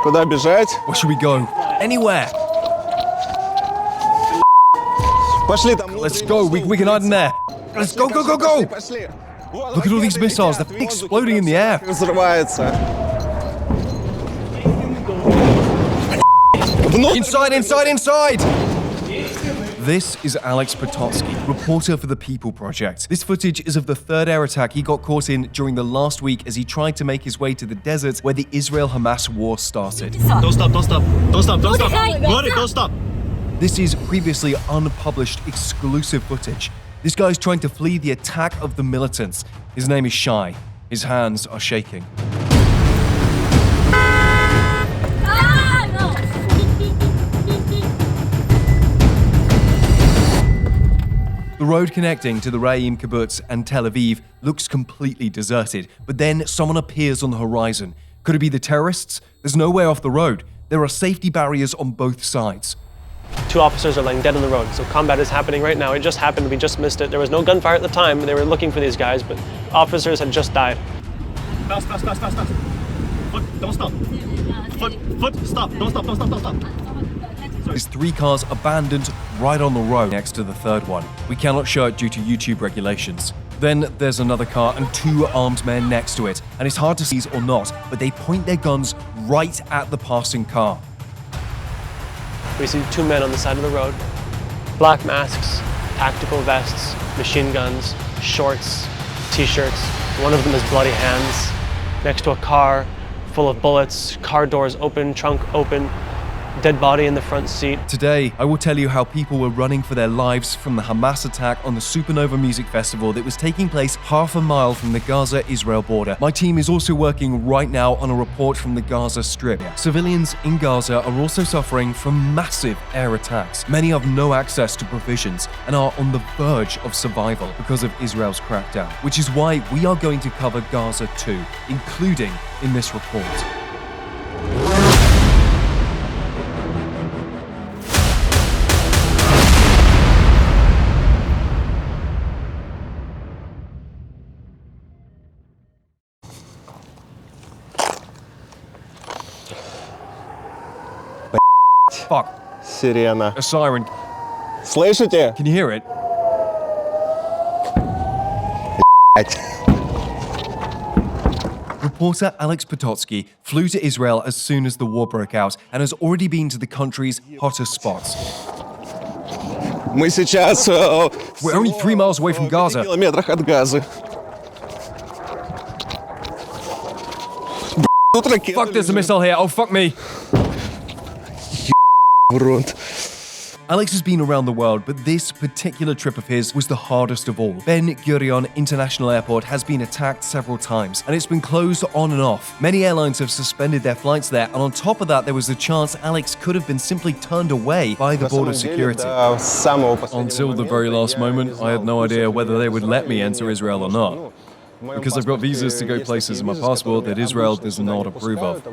Куда бежать? Where should we go? Anywhere. Пошли там. Let's go. We can hide in there. Let's go, go, go, go. Пошли. Look at all these missiles. They're exploding in the air. Взрывается. Inside, inside, inside! This is Alex Pototsky, reporter for the People Project. This footage is of the third air attack he got caught in during the last week as he tried to make his way to the desert where the Israel-Hamas war started. Don't stop, don't stop. Don't stop, don't stop. Got it, don't stop. This is previously unpublished exclusive footage. This guy's trying to flee the attack of the militants. His name is Shai. His hands are shaking. The road connecting to the Re'im kibbutz and Tel Aviv looks completely deserted, but then someone appears on the horizon. Could it be the terrorists? There's no way off the road. There are safety barriers on both sides. 2 officers are laying dead on the road, so combat is happening right now. It just happened, we just missed it. There was no gunfire at the time, they were looking for these guys, but officers had just died. Fast, fast, fast, fast, fast. Foot, don't stop. Foot, stop. Don't stop, don't stop, don't stop. There's 3 cars abandoned right on the road next to the third one. We cannot show it due to YouTube regulations. Then there's another car and 2 armed men next to it, and it's hard to see or not, but they point their guns right at the passing car. We see 2 men on the side of the road, black masks, tactical vests, machine guns, shorts, t-shirts. One of them has bloody hands, next to a car full of bullets, car doors open, trunk open, dead body in the front seat. Today, I will tell you how people were running for their lives from the Hamas attack on the Supernova music festival that was taking place half a mile from the Gaza-Israel border. My team is also working right now on a report from the Gaza Strip. Civilians in Gaza are also suffering from massive air attacks. Many have no access to provisions and are on the verge of survival because of Israel's crackdown, which is why we are going to cover Gaza too, including in this report. Fuck. Сирена. A siren. Слышите? Can you hear it? Reporter Alex Pototsky flew to Israel as soon as the war broke out and has already been to the country's hottest spots. Мы сейчас We're only 3 miles away from Gaza. километрах от Газы. Тут ракеты Fuck, there's a missile here. Oh, fuck me. в рот. Alex has been around the world, but this particular trip of his was the hardest of all. Ben Gurion International Airport has been attacked several times, and it's been closed on and off. Many airlines have suspended their flights there, and on top of that, there was a chance Alex could have been simply turned away by the border security. Until the very last moment, I had no idea whether they would let me enter Israel or not, because I've got visas to go places in my passport that Israel does not approve of.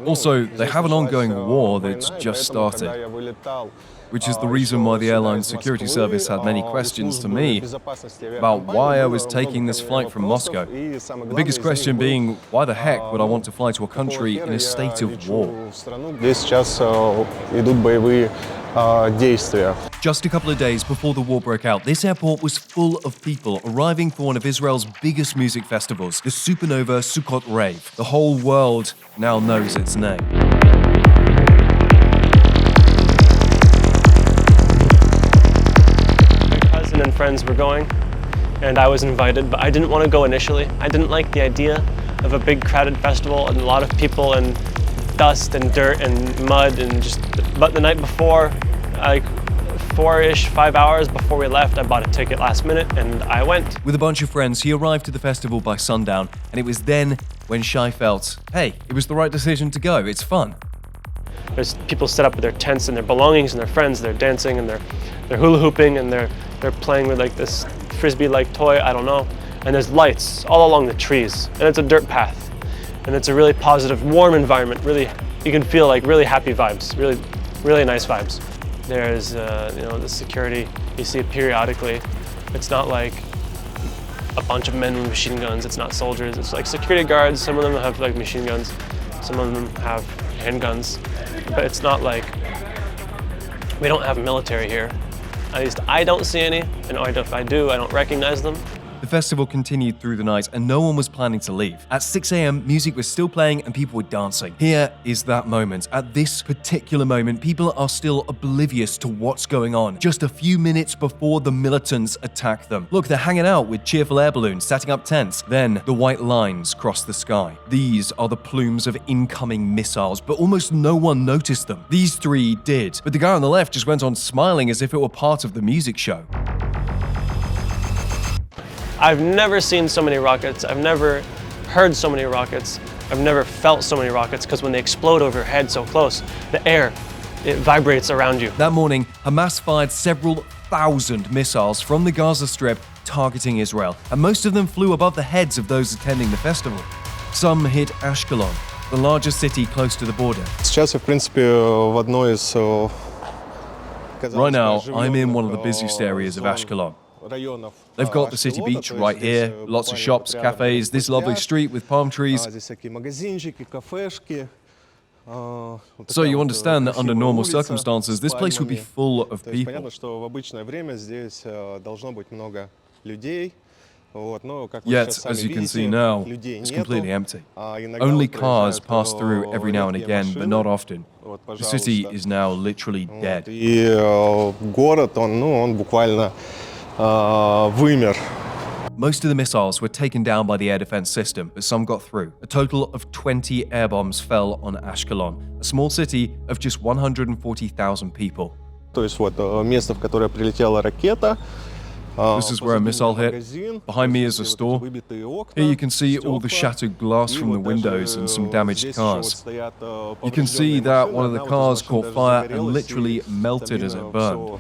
Also, they have an ongoing war that's just started, which is the reason why the airline's security service had many questions to me about why I was taking this flight from Moscow. The biggest question being, why the heck would I want to fly to a country in a state of war? Just a couple of days before the war broke out, this airport was full of people arriving for one of Israel's biggest music festivals, the Supernova Sukkot Rave. The whole world now knows its name. My cousin and friends were going, and I was invited, but I didn't want to go initially. I didn't like the idea of a big crowded festival and a lot of people and dust and dirt and mud and just, but the night before, like 5 hours before we left, I bought a ticket last minute and I went. With a bunch of friends, he arrived to the festival by sundown, and it was then when Shai felt, hey, it was the right decision to go, it's fun. There's people set up with their tents and their belongings and their friends, they're dancing and they're hula hooping and they're playing with like this frisbee-like toy, I don't know. And there's lights all along the trees, and it's a dirt path. And it's a really positive, warm environment. Really, you can feel like really happy vibes, really nice vibes. There's, the security you see periodically. It's not like a bunch of men with machine guns. It's not soldiers. It's like security guards. Some of them have like machine guns. Some of them have handguns, but it's not like we don't have military here. At least I don't see any, and if I do, I don't recognize them. The festival continued through the night and no one was planning to leave. At 6 a.m, music was still playing and people were dancing. Here is that moment. At this particular moment, people are still oblivious to what's going on, just a few minutes before the militants attack them. Look, they're hanging out with cheerful air balloons, setting up tents. Then the white lines cross the sky. These are the plumes of incoming missiles, but almost no one noticed them. These three did, but the guy on the left just went on smiling as if it were part of the music show. I've never seen so many rockets. I've never heard so many rockets. I've never felt so many rockets, because when they explode over your head so close, the air, it vibrates around you. That morning, Hamas fired several thousand missiles from the Gaza Strip targeting Israel, and most of them flew above the heads of those attending the festival. Some hit Ashkelon, the largest city close to the border. Сейчас я, в принципе, в одной из... Right now, I'm in one of the busiest areas of Ashkelon. They've got the city beach right here, lots of shops, cafes, this lovely street with palm trees. So you understand that under normal circumstances, this place would be full of people. Yet, as you can see now, it's completely empty. Only cars pass through every now and again, but not often. The city is now literally dead. Most of the missiles were taken down by the air defense system, but some got through. A total of 20 air bombs fell on Ashkelon, a small city of just 140,000 people. This is where a missile hit. Behind me is a store. Here you can see all the shattered glass from the windows and some damaged cars. You can see that one of the cars caught fire and literally melted as it burned.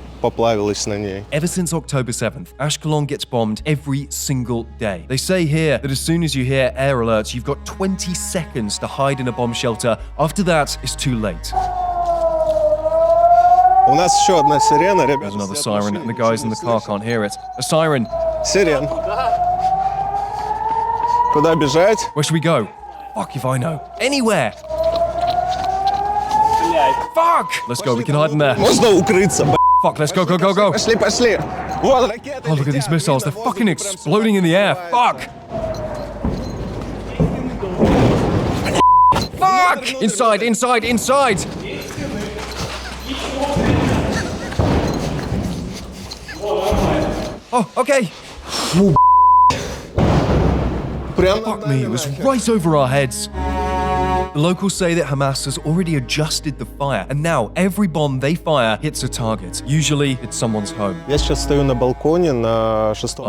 Ever since October 7th, Ashkelon gets bombed every single day. They say here that as soon as you hear air alerts, you've got 20 seconds to hide in a bomb shelter. After that, it's too late. There's another siren, and the guys in the car can't hear it. A siren. Сирен. Куда бежать? Where should we go? Fuck if I know. Anywhere! Fuck! Let's go, we can hide in there. Можно укрыться, Fuck, let's go, go, go, go! Пошли, пошли. Вот ракеты. Oh, look at these missiles, they're fucking exploding in the air. Fuck! Fuck! Inside, inside, inside! Oh, okay. Fuck me, it was right over our heads. The locals say that Hamas has already adjusted the fire, and now every bomb they fire hits a target. Usually, it's someone's home. I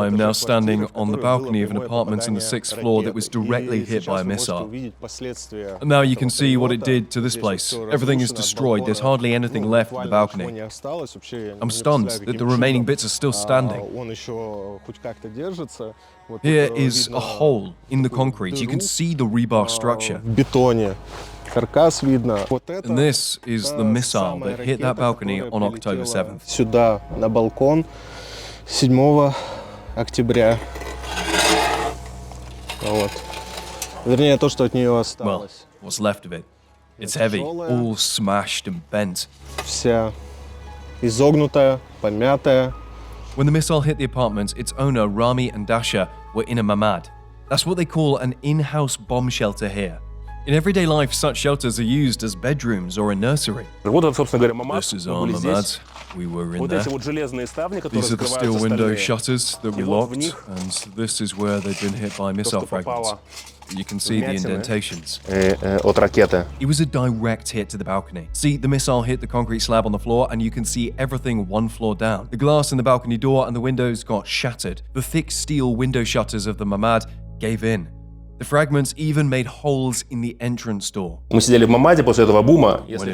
am now standing on the balcony of an apartment on the 6th floor that was directly hit by a missile. And now you can see what it did to this place. Everything is destroyed. There's hardly anything left of the balcony. I'm stunned that the remaining bits are still standing. Here is a hole in the concrete. You can see the rebar structure. And this is the missile that hit that balcony on October 7th. Сюда, на балкон, 7 октября. Вот. Вернее, то, что от нее осталось. Well, what's left of it. It's heavy, all smashed and bent. Вся изогнутая, помятая. When the missile hit the apartment, its owner, Rami and Dasha, were in a mamad. That's what they call an in-house bomb shelter here. In everyday life, such shelters are used as bedrooms or a nursery. This is our mamad. We were in there. These are the steel window shutters that we locked, and this is where they've been hit by missile fragments. You can see the indentations. It was a direct hit to the balcony. See, the missile hit the concrete slab on the floor, and you can see everything one floor down. The glass in the balcony door and the windows got shattered. The thick steel window shutters of the mamad gave in. The fragments even made holes in the entrance door. When it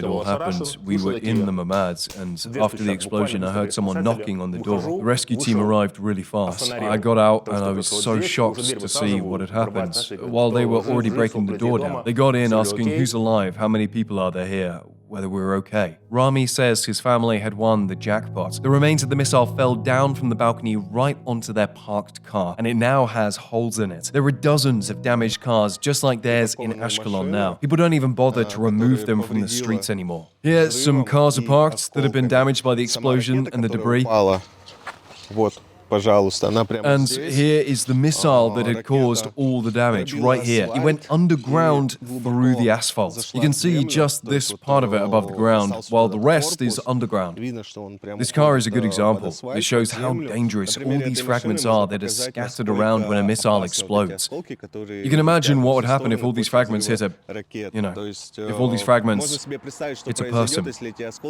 all happened, we were in the mamads, and after the explosion, I heard someone knocking on the door. The rescue team arrived really fast. I got out, and I was so shocked to see what had happened. While they were already breaking the door down, they got in asking, "Who's alive? How many people are there here? whether we were okay. Rami says his family had won the jackpot. The remains of the missile fell down from the balcony right onto their parked car, and it now has holes in it. There are dozens of damaged cars just like theirs in Ashkelon now. People don't even bother to remove them from the streets anymore. Here, some cars are parked that have been damaged by the explosion and the debris. And here is the missile that had caused all the damage, right here. It went underground through the asphalt. You can see just this part of it above the ground, while the rest is underground. This car is a good example. It shows how dangerous all these fragments are that are scattered around when a missile explodes. You can imagine what would happen if all these fragments hit if all these fragments hit a person.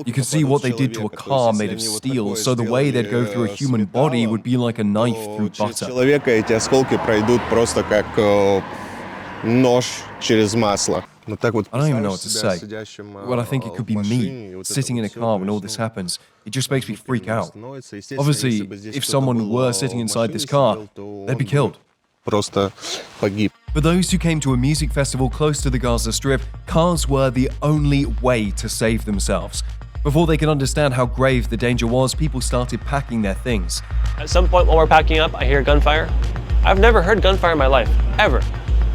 You can see what they did to a car made of steel, so the way they'd go through a human body would be like a knife through butter. Эти осколки пройдут просто как нож через масло. I don't even know what to say. Well, I think it could be me, sitting in a car when all this happens. It just makes me freak out. Obviously, if someone were sitting inside this car, they'd be killed. Просто погиб. For those who came to a music festival close to the Gaza Strip, cars were the only way to save themselves. Before they could understand how grave the danger was, people started packing their things. At some point while we're packing up, I hear gunfire. I've never heard gunfire in my life, ever.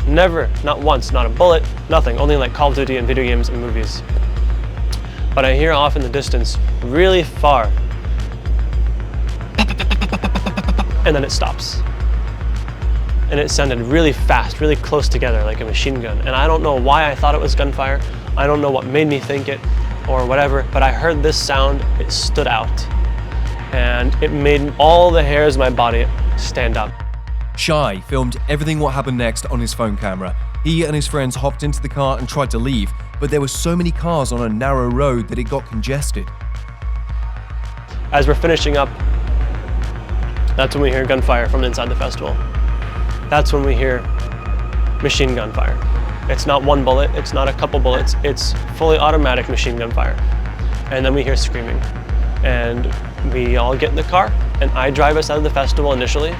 Never, not once, not a bullet, nothing, only like Call of Duty and video games and movies. But I hear off in the distance, really far, and then it stops. And it sounded really fast, really close together, like a machine gun. And I don't know why I thought it was gunfire. I don't know what made me think it or whatever, but I heard this sound, it stood out. And it made all the hairs of my body stand up. Shai filmed everything what happened next on his phone camera. He and his friends hopped into the car and tried to leave, but there were so many cars on a narrow road that it got congested. As we're finishing up, that's when we hear gunfire from inside the festival. That's when we hear machine gun fire. It's not one bullet, it's not a couple bullets, it's fully automatic machine gun fire. And then we hear screaming. And we all get in the car, and I drive us out of the festival initially.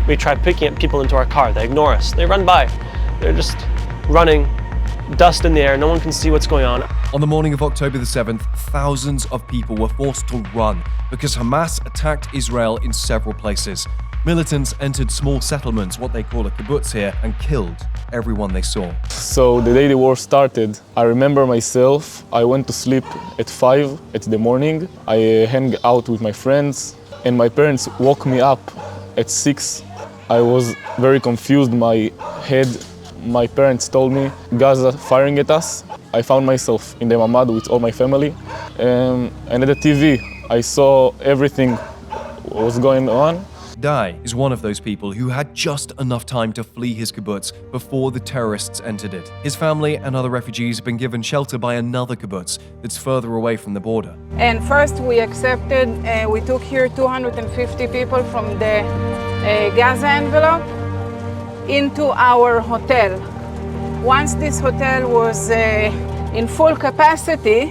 We try picking up people into our car, they ignore us, they run by. They're just running, dust in the air, no one can see what's going on. On the morning of October the 7th, thousands of people were forced to run because Hamas attacked Israel in several places. Militants entered small settlements, what they call a kibbutz here, and killed everyone they saw. So the day the war started, I remember myself, I went to sleep at 5 in the morning. I hang out with my friends, and my parents woke me up at 6. I was very confused, my parents told me, Gaza firing at us. I found myself in the mamad with all my family, and at the TV, I saw everything was going on. Dai is one of those people who had just enough time to flee his kibbutz before the terrorists entered it. His family and other refugees have been given shelter by another kibbutz that's further away from the border. And first we accepted, we took here 250 people from the Gaza envelope into our hotel. Once this hotel was in full capacity,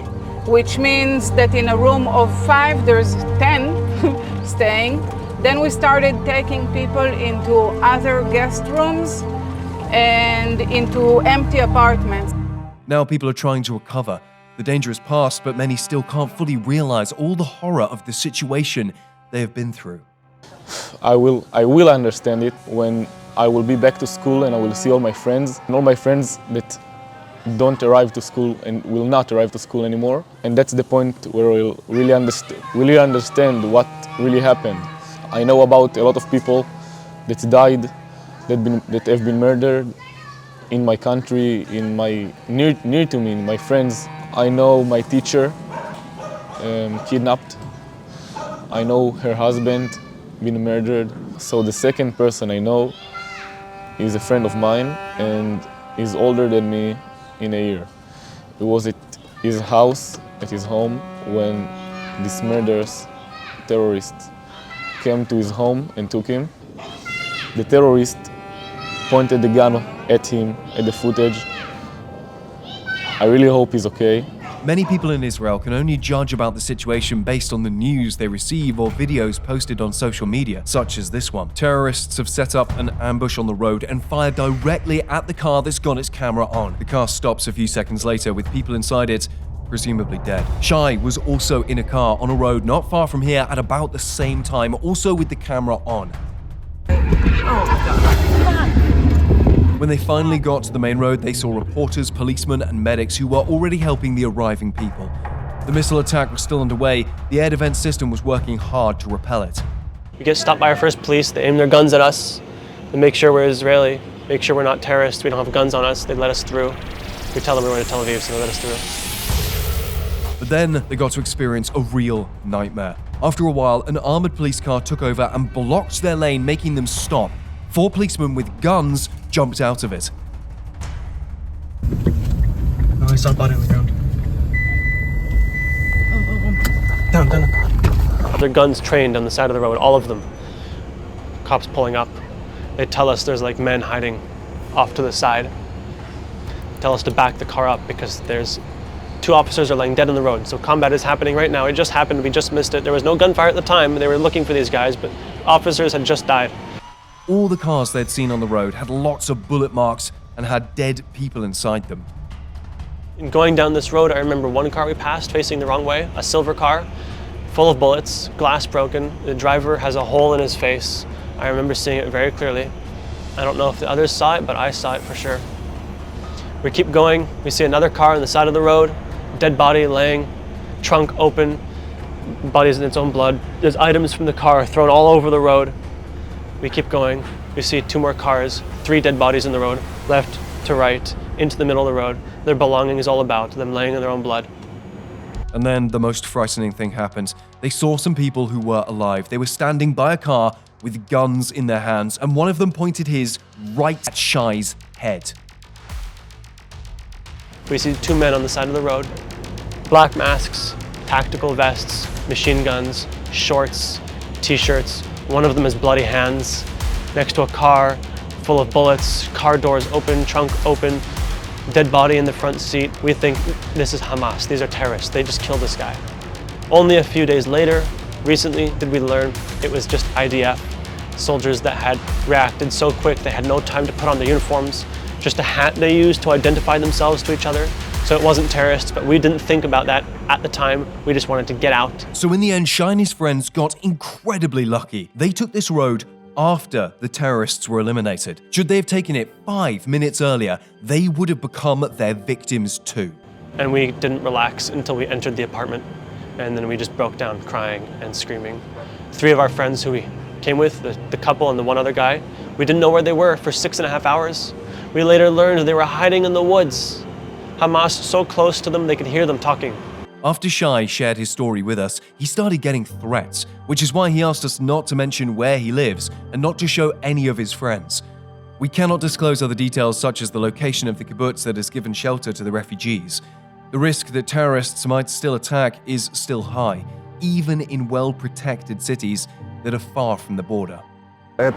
which means that in a room of 5 there's 10 staying, then we started taking people into other guest rooms and into empty apartments. Now people are trying to recover. The danger is past, but many still can't fully realize all the horror of the situation they have been through. I will understand it when I will be back to school and I will see all my friends that don't arrive to school and will not arrive to school anymore. And that's the point where we'll really understand what really happened. I know about a lot of people that died, that have been murdered in my country, in my near to me, my friends. I know my teacher kidnapped. I know her husband been murdered. So the second person I know is a friend of mine and is older than me in a year. It was at his house, at his home, when these murderers, terrorists, came to his home and took him. The terrorist pointed the gun at him, at the footage. I really hope he's okay. Many people in Israel can only judge about the situation based on the news they receive or videos posted on social media, such as this one. Terrorists have set up an ambush on the road and fired directly at the car that's got its camera on. The car stops a few seconds later with people inside it presumably dead. Shai was also in a car on a road not far from here at about the same time, also with the camera on. When they finally got to the main road, they saw reporters, policemen, and medics who were already helping the arriving people. The missile attack was still underway. The air defense system was working hard to repel it. We get stopped by our first police. They aim their guns at us. They make sure we're Israeli, make sure we're not terrorists, we don't have guns on us. They let us through. We tell them we're going to Tel Aviv, so they let us through. But then they got to experience a real nightmare. After a while, an armored police car took over and blocked their lane, making them stop. 4 policemen with guns jumped out of it. No, I saw a body on the ground. Down. Their guns trained on the side of the road, all of them. Cops pulling up. They tell us there's like men hiding off to the side. Tell us to back the car up because there's 2 officers are laying dead on the road. So combat is happening right now. It just happened, we just missed it. There was no gunfire at the time. They were looking for these guys, but officers had just died. All the cars they'd seen on the road had lots of bullet marks and had dead people inside them. In going down this road, I remember one car we passed facing the wrong way, a silver car, full of bullets, glass broken. The driver has a hole in his face. I remember seeing it very clearly. I don't know if the others saw it, but I saw it for sure. We keep going. We see another car on the side of the road, dead body laying, trunk open, body's in its own blood. There's items from the car thrown all over the road. We keep going. We see 2 more cars, 3 dead bodies in the road, left to right, into the middle of the road. Their belongings all about, them laying in their own blood. And then the most frightening thing happened. They saw some people who were alive. They were standing by a car with guns in their hands, and one of them pointed his right at Shai's head. We see 2 men on the side of the road, black masks, tactical vests, machine guns, shorts, t-shirts. One of them has bloody hands, next to a car full of bullets, car doors open, trunk open, dead body in the front seat. We think this is Hamas, these are terrorists, they just killed this guy. Only a few days later, recently, did we learn it was just IDF, soldiers that had reacted so quick they had no time to put on their uniforms, just a hat they used to identify themselves to each other. So it wasn't terrorists, but we didn't think about that at the time. We just wanted to get out. So in the end, Shai and his friends got incredibly lucky. They took this road after the terrorists were eliminated. Should they have taken it 5 minutes earlier, they would have become their victims too. And we didn't relax until we entered the apartment. And then we just broke down crying and screaming. 3 of our friends who we came with, the couple and the one other guy, we didn't know where they were for 6.5 hours. We later learned they were hiding in the woods. Hamas so close to them they could hear them talking. After Shai shared his story with us, he started getting threats, which is why he asked us not to mention where he lives and not to show any of his friends. We cannot disclose other details such as the location of the kibbutz that has given shelter to the refugees. The risk that terrorists might still attack is still high, even in well-protected cities that are far from the border. This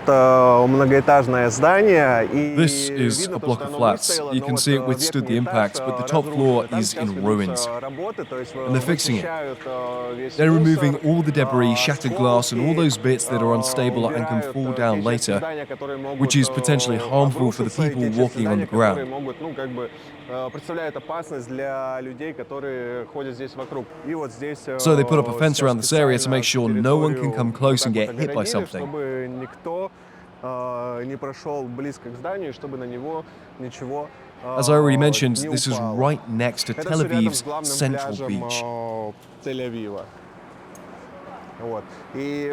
is a block of flats. You can see it withstood the impact, but the top floor is in ruins. And they're fixing it. They're removing all the debris, shattered glass, and all those bits that are unstable and can fall down later, which is potentially harmful for the people walking on the ground. So they put up a fence around this area to make sure no one can come close and get hit by something. As I already mentioned, this is right next to Tel Aviv's central beach.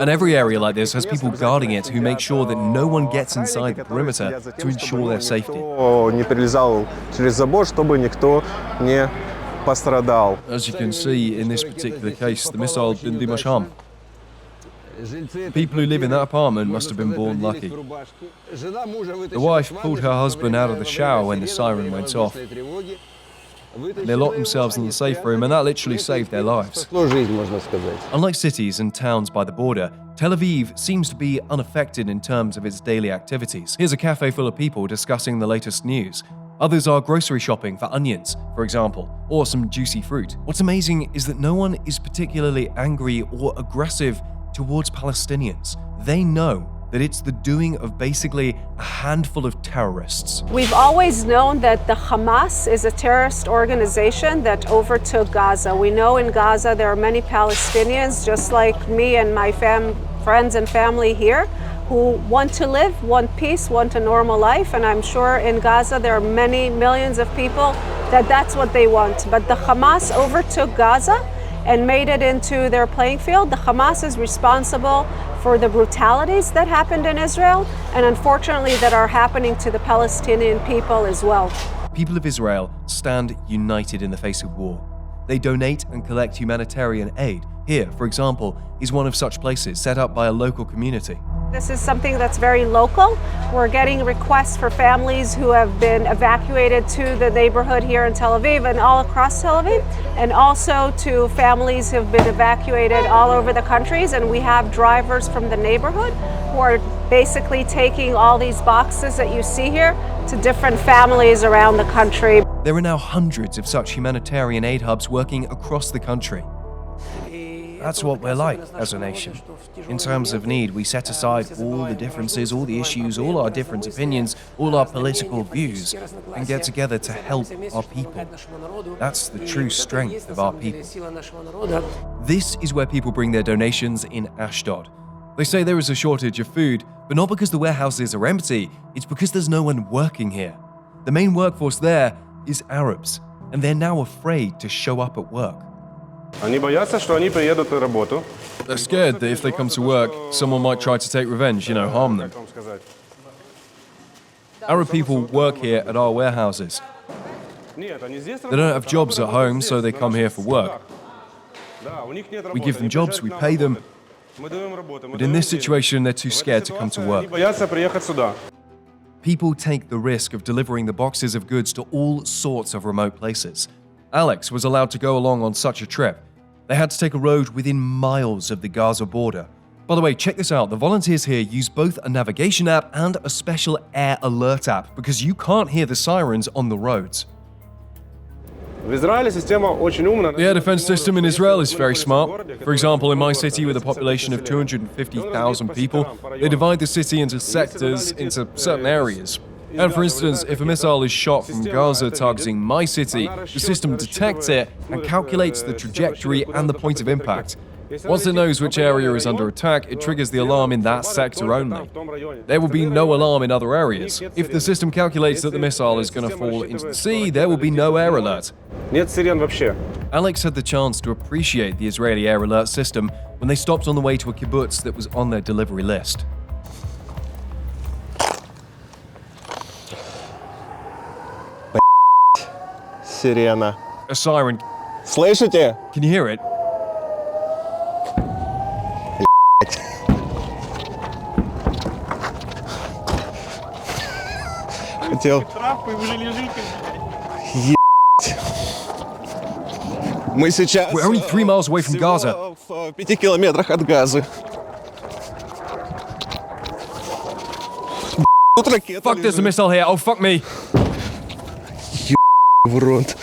And every area like this has people guarding it who make sure that no one gets inside the perimeter to ensure their safety. As you can see, in this particular case, the missile didn't do much harm. The people who live in that apartment must have been born lucky. The wife pulled her husband out of the shower when the siren went off. They locked themselves in the safe room, and that literally saved their lives. Unlike cities and towns by the border, Tel Aviv seems to be unaffected in terms of its daily activities. Here's a cafe full of people discussing the latest news. Others are grocery shopping for onions, for example, or some juicy fruit. What's amazing is that no one is particularly angry or aggressive towards Palestinians. They know that it's the doing of basically a handful of terrorists. We've always known that the Hamas is a terrorist organization that overtook Gaza. We know in Gaza there are many Palestinians, just like me and my friends and family here, who want to live, want peace, want a normal life. And I'm sure in Gaza there are many millions of people that's what they want. But the Hamas overtook Gaza and made it into their playing field. The Hamas is responsible for the brutalities that happened in Israel and unfortunately that are happening to the Palestinian people as well. People of Israel stand united in the face of war. They donate and collect humanitarian aid. Here, for example, is one of such places set up by a local community. This is something that's very local. We're getting requests for families who have been evacuated to the neighborhood here in Tel Aviv and all across Tel Aviv, and also to families who have been evacuated all over the countries. And we have drivers from the neighborhood who are basically taking all these boxes that you see here to different families around the country. There are now hundreds of such humanitarian aid hubs working across the country. That's what we're like as a nation. In terms of need, we set aside all the differences, all the issues, all our different opinions, all our political views, and get together to help our people. That's the true strength of our people. This is where people bring their donations in Ashdod. They say there is a shortage of food, but not because the warehouses are empty, it's because there's no one working here. The main workforce there is Arabs, and they're now afraid to show up at work. They're scared that if they come to work, someone might try to take revenge, harm them. Arab people work here at our warehouses. They don't have jobs at home, so they come here for work. We give them jobs, we pay them, but in this situation, they're too scared to come to work. People take the risk of delivering the boxes of goods to all sorts of remote places. Alex was allowed to go along on such a trip. They had to take a road within miles of the Gaza border. By the way, check this out. The volunteers here use both a navigation app and a special air alert app because you can't hear the sirens on the roads. The air defense system in Israel is very smart. For example, in my city with a population of 250,000 people, they divide the city into sectors, into certain areas. And for instance, if a missile is shot from Gaza targeting my city, the system detects it and calculates the trajectory and the point of impact. Once it knows which area is under attack, it triggers the alarm in that sector only. There will be no alarm in other areas. If the system calculates that the missile is going to fall into the sea, there will be no air alert. Alex had the chance to appreciate the Israeli air alert system when they stopped on the way to a kibbutz that was on their delivery list. Сирена. A siren. Слышите? Can you hear it? Хотел. Мы сейчас We're only 3 miles away from Gaza. в 5 километрах от Газы. Тут ракета Fuck, there's a лежит. missile here. Oh, fuck me. В рот.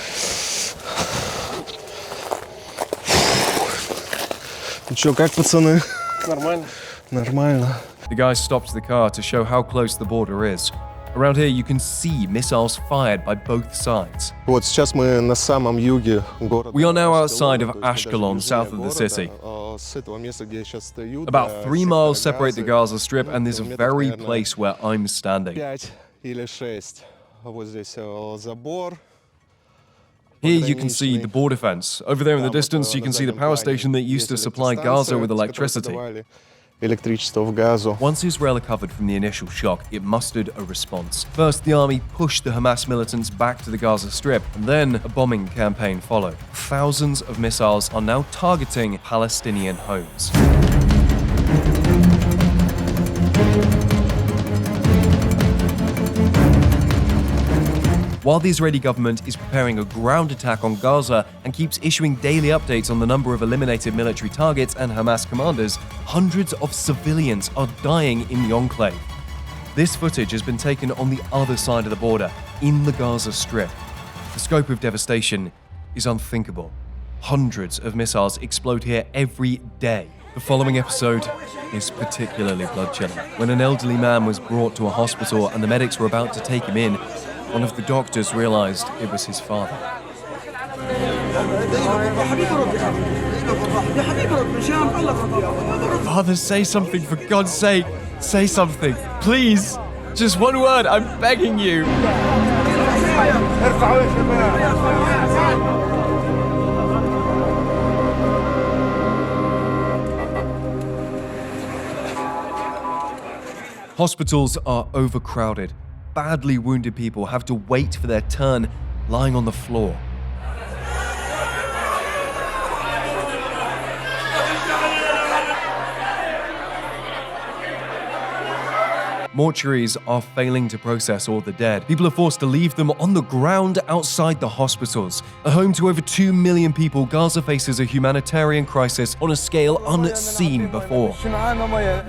Ну чё, как пацаны? Нормально. Нормально. The guys stopped the car to show how close the border is. Around here, you can see missiles fired by both sides. Вот сейчас мы на самом юге города. We are now outside of Ashkelon, south of the city. С этого места, где я сейчас стою, About 3 miles separate the Gaza Strip and this very place where I'm standing. 5 или 6. Вот здесь забор. Here you can see the border fence. Over there in the distance, you can see the power station that used to supply Gaza with electricity. Электричество в Газу. Once Israel recovered from the initial shock, it mustered a response. First, the army pushed the Hamas militants back to the Gaza Strip, and then a bombing campaign followed. Thousands of missiles are now targeting Palestinian homes. While the Israeli government is preparing a ground attack on Gaza and keeps issuing daily updates on the number of eliminated military targets and Hamas commanders, hundreds of civilians are dying in the enclave. This footage has been taken on the other side of the border, in the Gaza Strip. The scope of devastation is unthinkable. Hundreds of missiles explode here every day. The following episode is particularly blood-chilling. When an elderly man was brought to a hospital and the medics were about to take him in, one of the doctors realized it was his father. Father, say something, for God's sake. Say something. Please. Just one word, I'm begging you. Hospitals are overcrowded. Badly wounded people have to wait for their turn lying on the floor. Mortuaries are failing to process all the dead. People are forced to leave them on the ground outside the hospitals. A home to over 2 million people, Gaza faces a humanitarian crisis on a scale unseen before.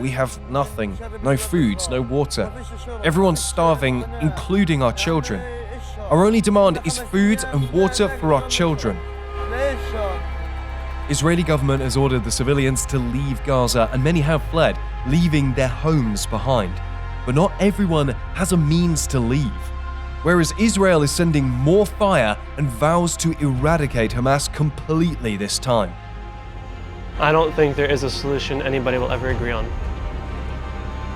We have nothing. No food, no water. Everyone's starving, including our children. Our only demand is food and water for our children. Israeli government has ordered the civilians to leave Gaza, and many have fled, leaving their homes behind. But not everyone has a means to leave. Whereas Israel is sending more fire and vows to eradicate Hamas completely this time. I don't think there is a solution anybody will ever agree on.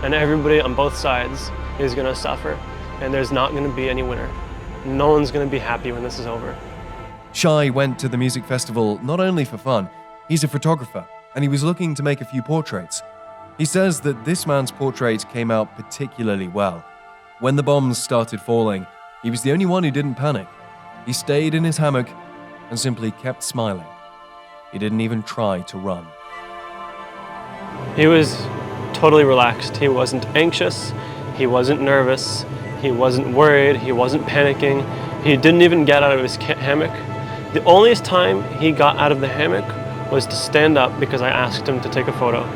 And everybody on both sides is going to suffer, and there's not going to be any winner. No one's going to be happy when this is over. Shai went to the music festival not only for fun, he's a photographer, and he was looking to make a few portraits. He says that this man's portrait came out particularly well. When the bombs started falling, he was the only one who didn't panic. He stayed in his hammock and simply kept smiling. He didn't even try to run. He was totally relaxed. He wasn't anxious. He wasn't nervous. He wasn't worried. He wasn't panicking. He didn't even get out of his hammock. The only time he got out of the hammock was to stand up because I asked him to take a photo.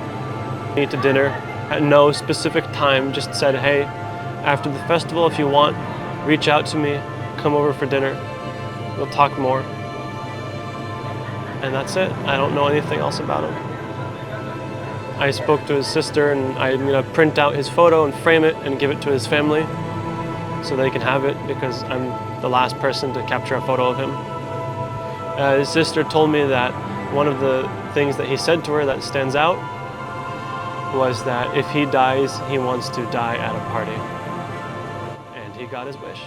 To dinner at no specific time, just said, hey, after the festival, if you want, reach out to me, come over for dinner, we'll talk more. And that's it. I don't know anything else about him. I spoke to his sister, and I'm gonna print out his photo and frame it and give it to his family so they can have it, because I'm the last person to capture a photo of him. His sister told me that one of the things that he said to her that stands out was that if he dies, he wants to die at a party. And he got his wish.